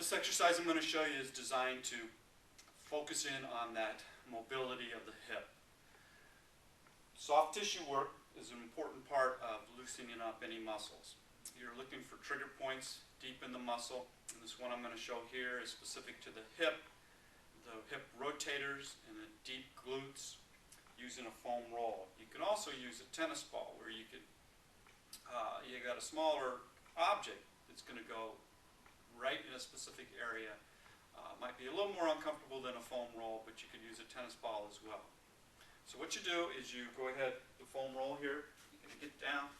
This exercise I'm going to show you is designed to focus in on that mobility of the hip. Soft tissue work is an important part of loosening up any muscles. You're looking for trigger points deep in the muscle, and this one I'm going to show here is specific to the hip rotators, and the deep glutes using a foam roll. You can also use a tennis ball where you got a smaller object that's going to go right in a specific area. Might be a little more uncomfortable than a foam roll, but you could use a tennis ball as well. So what you do is you go ahead, the foam roll here, you're going to get down,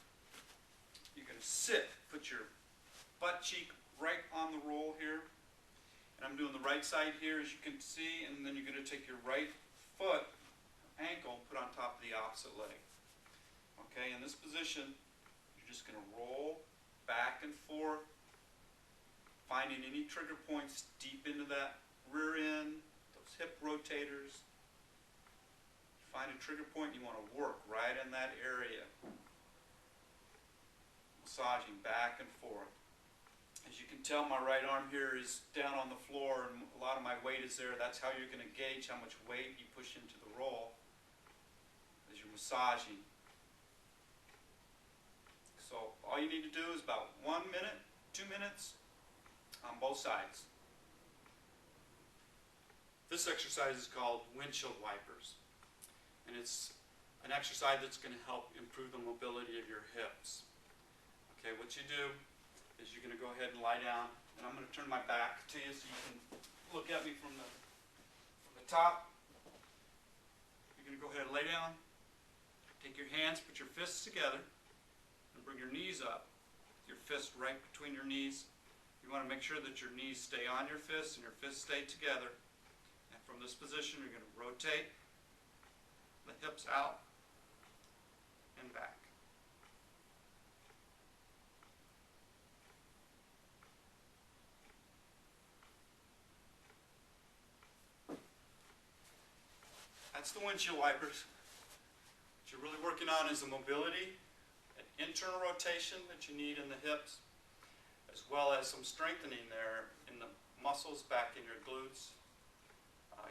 you're going to sit, put your butt cheek right on the roll here, and I'm doing the right side here as you can see, and then you're going to take your right foot, ankle, put on top of the opposite leg. Okay, in this position, you're just going to roll back and forth, finding any trigger points deep into that rear end, those hip rotators. Find a trigger point, you want to work right in that area. Massaging back and forth. As you can tell, my right arm here is down on the floor and a lot of my weight is there. That's how you're going to gauge how much weight you push into the roll as you're massaging. So all you need to do is about 1 minute, 2 minutes on both sides. This exercise is called windshield wipers, and it's an exercise that's going to help improve the mobility of your hips. Okay, what you do is you're going to go ahead and lie down, and I'm going to turn my back to you so you can look at me from the top. You're going to go ahead and lay down, take your hands, put your fists together, and bring your knees up. Your fists right between your knees. You want to make sure that your knees stay on your fists and your fists stay together. And from this position, you're going to rotate the hips out and back. That's the windshield wipers. What you're really working on is the mobility, an internal rotation that you need in the hips, as well as some strengthening there in the muscles back in your glutes,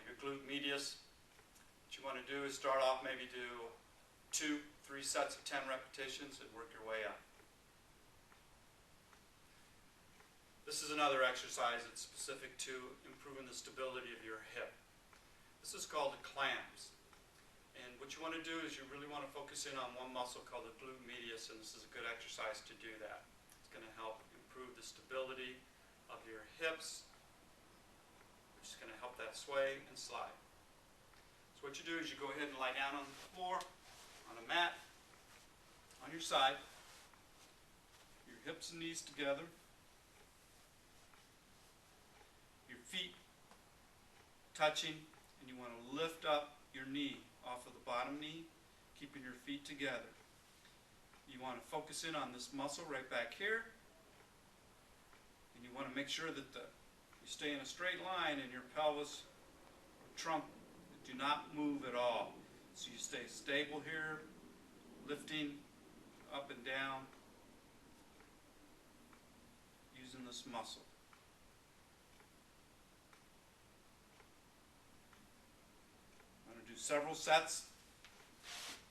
your glute medius. What you want to do is start off, maybe do 2-3 sets of 10 repetitions and work your way up. This is another exercise that's specific to improving the stability of your hip. This is called the clams. And what you want to do is you really want to focus in on one muscle called the glute medius, and this is a good exercise to do that. It's going to help improve the stability of your hips, which is going to help that sway and slide. So what you do is you go ahead and lie down on the floor, on a mat, on your side, your hips and knees together, your feet touching, and you want to lift up your knee off of the bottom knee, keeping your feet together. You want to focus in on this muscle right back here, and you want to make sure that you stay in a straight line and your pelvis or trunk do not move at all. So you stay stable here, lifting up and down, using this muscle. I'm going to do several sets,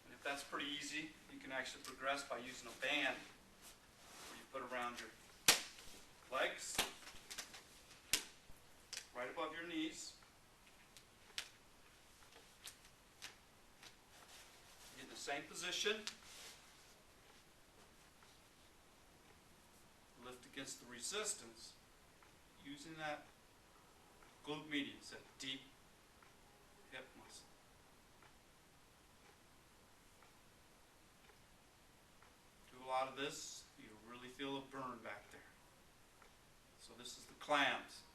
and if that's pretty easy, you can actually progress by using a band where you put around your legs, right above your knees. Get in the same position. Lift against the resistance using that glute medius, that deep hip muscle. Do a lot of this, you really feel a burn back there. So this is the clams.